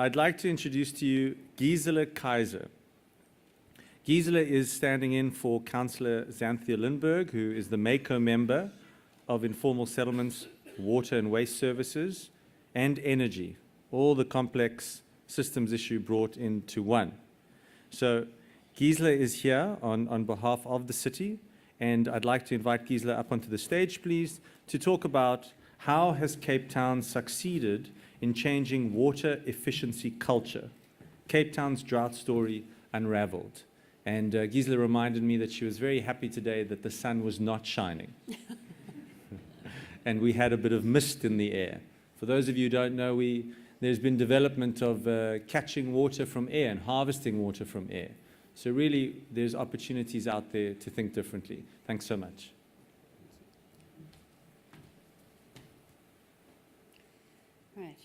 I'd like to introduce to you Gisela Kaiser. Gisela is standing in for Councillor Xanthia Lindberg, who is the MACO member of Informal Settlements, Water and Waste Services, and Energy, all the complex systems issue brought into one. So Gisela is here on behalf of the city, and I'd like to invite Gisela up onto the stage, please, to talk about how has Cape Town succeeded in changing water efficiency culture. Cape Town's drought story unraveled. And Gisela reminded me that she was very happy today that the sun was not shining. And we had a bit of mist in the air. For those of you who don't know, there's been development of catching water from air and harvesting water from air. So really, there's opportunities out there to think differently. Thanks so much. Right.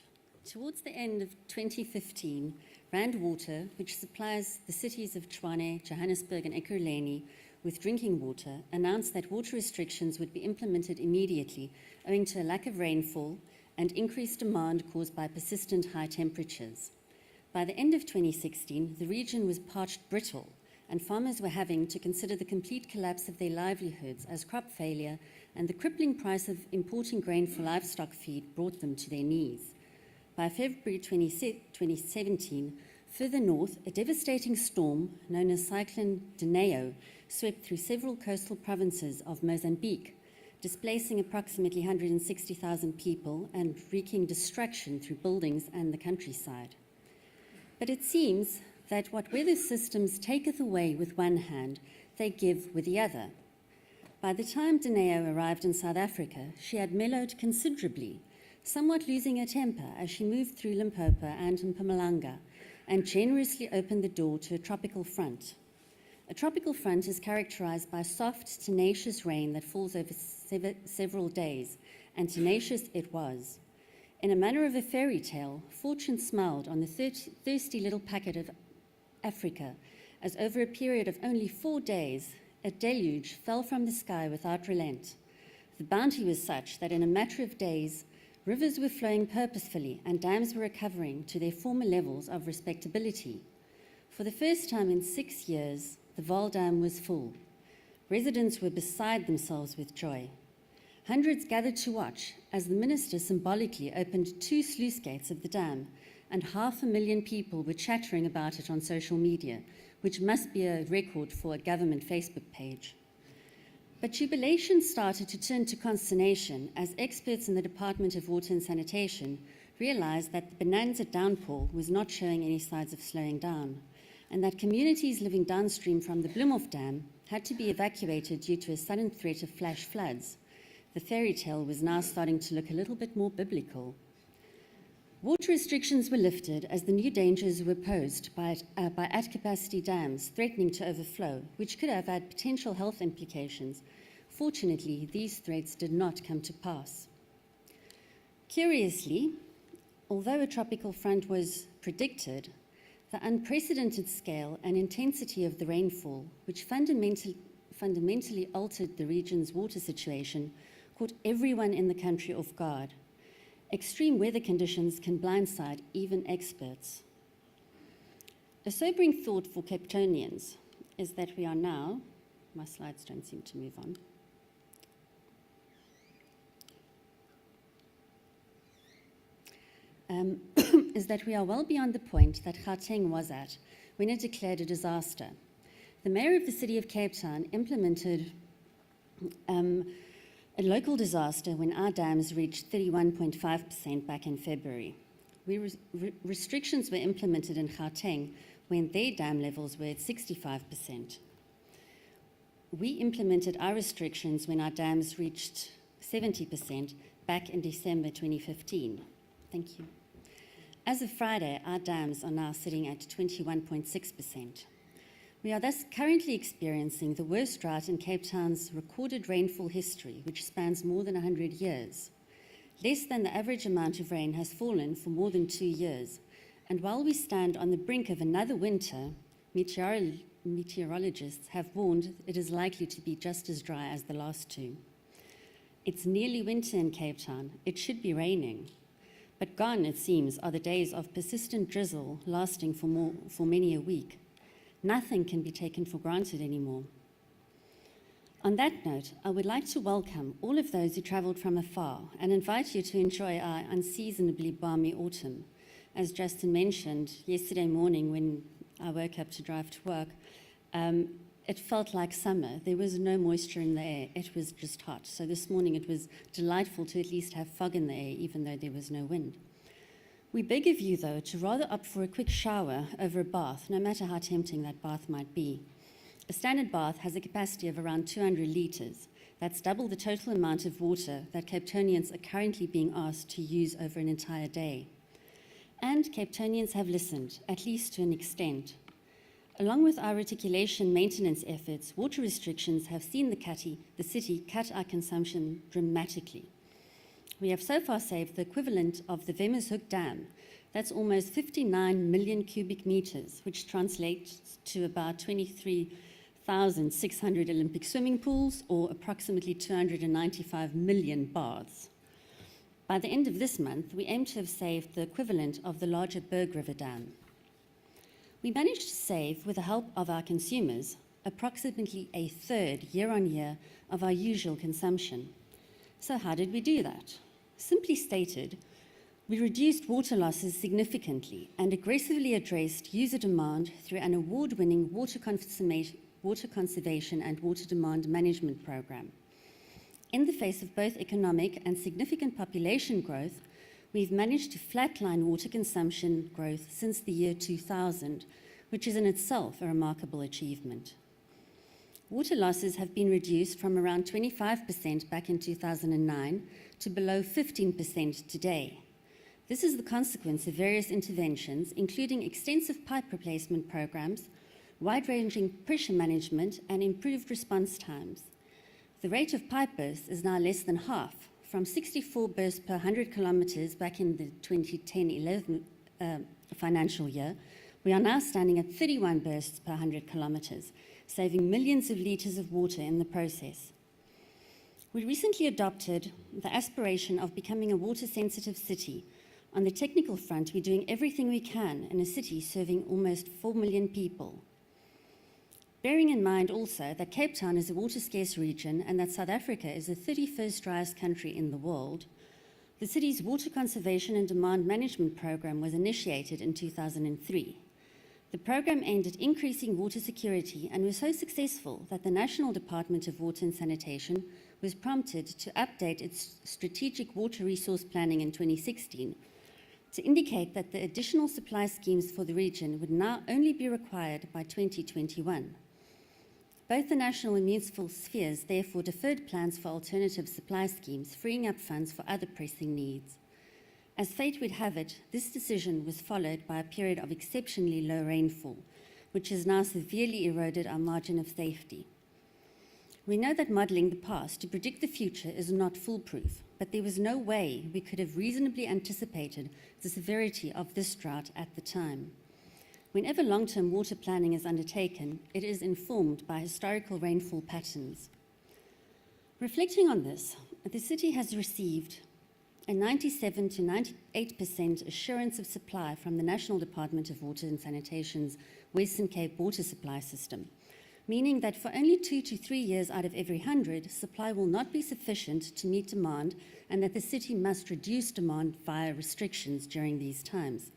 Towards the end of 2015, Rand Water, which supplies the cities of Tshwane, Johannesburg and Ekurhuleni with drinking water, announced that water restrictions would be implemented immediately owing to a lack of rainfall and increased demand caused by persistent high temperatures. By the end of 2016, the region was parched brittle, and farmers were having to consider the complete collapse of their livelihoods as crop failure and the crippling price of importing grain for livestock feed brought them to their knees. By February 2017, further north, a devastating storm known as Cyclone Dineo swept through several coastal provinces of Mozambique, displacing approximately 160,000 people and wreaking destruction through buildings and the countryside. But it seems that what weather systems taketh away with one hand, they give with the other. By the time Dineo arrived in South Africa, she had mellowed considerably, somewhat losing her temper as she moved through Limpopo and Mpumalanga, and generously opened the door to a tropical front. A tropical front is characterized by soft, tenacious rain that falls over several days, and tenacious it was. In a manner of a fairy tale, fortune smiled on the thirsty little packet of Africa, as over a period of only 4 days, a deluge fell from the sky without relent. The bounty was such that in a matter of days, rivers were flowing purposefully and dams were recovering to their former levels of respectability. For the first time in 6 years, the Vaal Dam was full. Residents were beside themselves with joy. Hundreds gathered to watch as the minister symbolically opened 2 sluice gates of the dam, and 500,000 people were chattering about it on social media, which must be a record for a government Facebook page. But jubilation started to turn to consternation as experts in the Department of Water and Sanitation realized that the bonanza downpour was not showing any signs of slowing down, and that communities living downstream from the Bloemhof Dam had to be evacuated due to a sudden threat of flash floods. The fairy tale was now starting to look a little bit more biblical. Water restrictions were lifted as the new dangers were posed by at-capacity dams threatening to overflow, which could have had potential health implications. Fortunately, these threats did not come to pass. Curiously, although a tropical front was predicted, the unprecedented scale and intensity of the rainfall, which fundamentally altered the region's water situation, caught everyone in the country off guard. Extreme weather conditions can blindside even experts. A sobering thought for Cape Townians is that we are now, my slides don't seem to move on. Is that we are well beyond the point that Gauteng was at when it declared a disaster. The mayor of the city of Cape Town implemented a local disaster when our dams reached 31.5% back in February. Restrictions were implemented in Gauteng when their dam levels were at 65%. We implemented our restrictions when our dams reached 70% back in December 2015. Thank you. As of Friday, our dams are now sitting at 21.6%. We are thus currently experiencing the worst drought in Cape Town's recorded rainfall history, which spans more than 100 years. Less than the average amount of rain has fallen for more than 2 years. And while we stand on the brink of another winter, meteorologists have warned it is likely to be just as dry as the last 2. It's nearly winter in Cape Town. It should be raining. But gone, it seems, are the days of persistent drizzle lasting for many a week. Nothing can be taken for granted anymore. On that note, I would like to welcome all of those who travelled from afar and invite you to enjoy our unseasonably balmy autumn. As Justin mentioned, yesterday morning when I woke up to drive to work, it felt like summer. There was no moisture in the air. It was just hot. So this morning it was delightful to at least have fog in the air, even though there was no wind. We beg of you, though, to rather opt for a quick shower over a bath, no matter how tempting that bath might be. A standard bath has a capacity of around 200 litres. That's double the total amount of water that Cape Townians are currently being asked to use over an entire day. And Cape Townians have listened, at least to an extent. Along with our reticulation maintenance efforts, water restrictions have seen the city cut our consumption dramatically. We have so far saved the equivalent of the Vemershoek Dam. That's almost 59 million cubic meters, which translates to about 23,600 Olympic swimming pools or approximately 295 million baths. By the end of this month, we aim to have saved the equivalent of the larger Berg River Dam. We managed to save, with the help of our consumers, approximately a third year-on-year of our usual consumption. So how did we do that? Simply stated, we reduced water losses significantly and aggressively addressed user demand through an award-winning water conservation and water demand management program. In the face of both economic and significant population growth, we've managed to flatline water consumption growth since the year 2000, which is in itself a remarkable achievement. Water losses have been reduced from around 25% back in 2009 to below 15% today. This is the consequence of various interventions, including extensive pipe replacement programs, wide-ranging pressure management, and improved response times. The rate of pipe bursts is now less than half, from 64 bursts per 100 kilometres back in the 2010-11 financial year. We are now standing at 31 bursts per 100 kilometres, saving millions of litres of water in the process. We recently adopted the aspiration of becoming a water-sensitive city. On the technical front, we're doing everything we can in a city serving almost 4 million people. Bearing in mind also that Cape Town is a water-scarce region and that South Africa is the 31st driest country in the world, the city's water conservation and demand management program was initiated in 2003. The program aimed at increasing water security and was so successful that the National Department of Water and Sanitation was prompted to update its strategic water resource planning in 2016 to indicate that the additional supply schemes for the region would now only be required by 2021. Both the national and municipal spheres therefore deferred plans for alternative supply schemes, freeing up funds for other pressing needs. As fate would have it, this decision was followed by a period of exceptionally low rainfall, which has now severely eroded our margin of safety. We know that modelling the past to predict the future is not foolproof, but there was no way we could have reasonably anticipated the severity of this drought at the time. Whenever long-term water planning is undertaken, it is informed by historical rainfall patterns. Reflecting on this, the city has received a 97 to 98% assurance of supply from the National Department of Water and Sanitation's Western Cape water supply system, meaning that for only 2 to 3 years out of every 100, supply will not be sufficient to meet demand and that the city must reduce demand via restrictions during these times.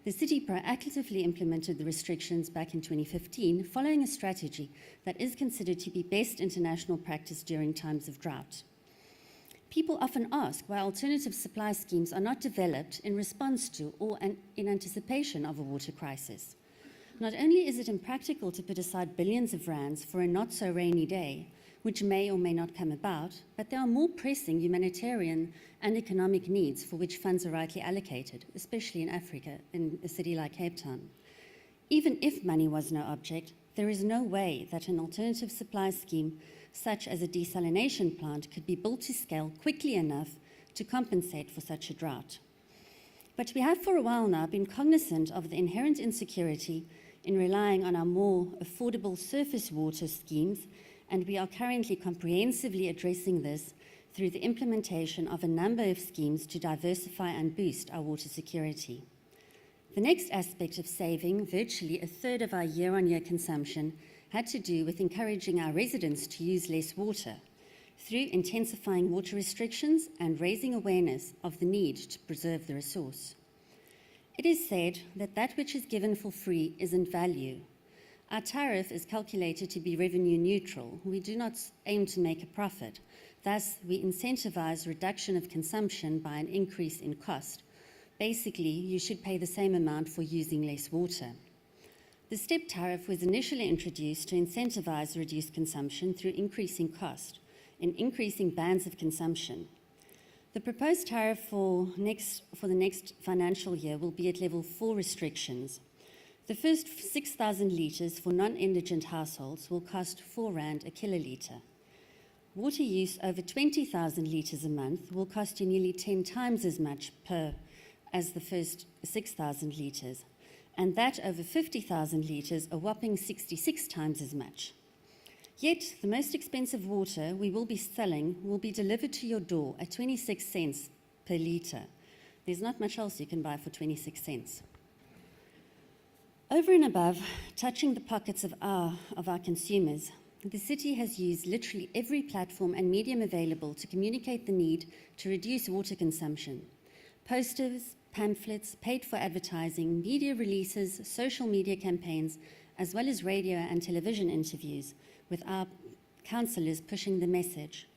The city proactively implemented the restrictions back in 2015, following a strategy that is considered to be best international practice during times of drought. People often ask why alternative supply schemes are not developed in response to or in anticipation of a water crisis. Not only is it impractical to put aside billions of rands for a not-so-rainy day, which may or may not come about, but there are more pressing humanitarian and economic needs for which funds are rightly allocated, especially in Africa, in a city like Cape Town. Even if money was no object, there is no way that an alternative supply scheme, such as a desalination plant, could be built to scale quickly enough to compensate for such a drought. But we have for a while now been cognizant of the inherent insecurity in relying on our more affordable surface water schemes, and we are currently comprehensively addressing this through the implementation of a number of schemes to diversify and boost our water security. The next aspect of saving virtually a third of our year-on-year consumption had to do with encouraging our residents to use less water through intensifying water restrictions and raising awareness of the need to preserve the resource. It is said that that which is given for free isn't value. Our tariff is calculated to be revenue neutral. We do not aim to make a profit. Thus, we incentivize reduction of consumption by an increase in cost. Basically, you should pay the same amount for using less water. The step tariff was initially introduced to incentivize reduced consumption through increasing cost and increasing bands of consumption. The proposed tariff for the next financial year will be at level 4 restrictions. The first 6,000 litres for non-indigent households will cost R4 a kilolitre. Water use over 20,000 litres a month will cost you nearly 10 times as much as the first 6,000 litres, and that over 50,000 litres a whopping 66 times as much. Yet, the most expensive water we will be selling will be delivered to your door at 26 cents per litre. There's not much else you can buy for 26 cents. Over and above touching the pockets of our consumers, the city has used literally every platform and medium available to communicate the need to reduce water consumption. Posters, pamphlets, paid-for advertising, media releases, social media campaigns, as well as radio and television interviews, with our councillors pushing the message.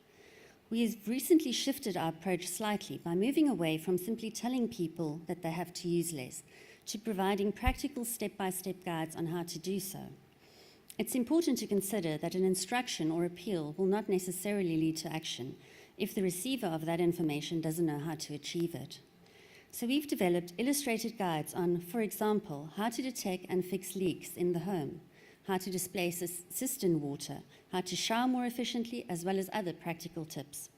We have recently shifted our approach slightly by moving away from simply telling people that they have to use less, to providing practical step-by-step guides on how to do so. It's important to consider that an instruction or appeal will not necessarily lead to action if the receiver of that information doesn't know how to achieve it. So we've developed illustrated guides on, for example, how to detect and fix leaks in the home, how to displace cistern water, how to shower more efficiently, as well as other practical tips.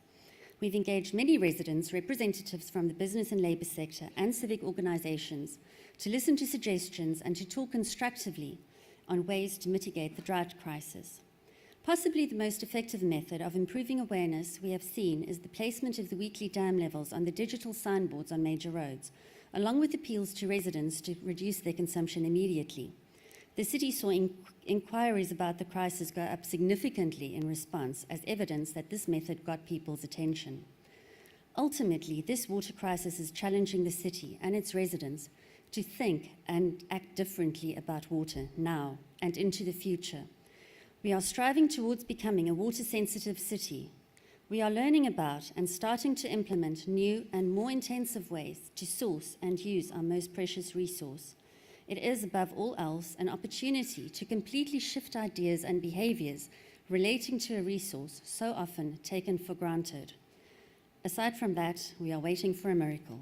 We've engaged many residents, representatives from the business and labour sector, and civic organisations to listen to suggestions and to talk constructively on ways to mitigate the drought crisis. Possibly the most effective method of improving awareness we have seen is the placement of the weekly dam levels on the digital signboards on major roads, along with appeals to residents to reduce their consumption immediately. The city saw inquiries about the crisis go up significantly in response, as evidence that this method got people's attention. Ultimately, this water crisis is challenging the city and its residents to think and act differently about water now and into the future. We are striving towards becoming a water-sensitive city. We are learning about and starting to implement new and more intensive ways to source and use our most precious resource. It is, above all else, an opportunity to completely shift ideas and behaviours relating to a resource so often taken for granted. Aside from that, we are waiting for a miracle.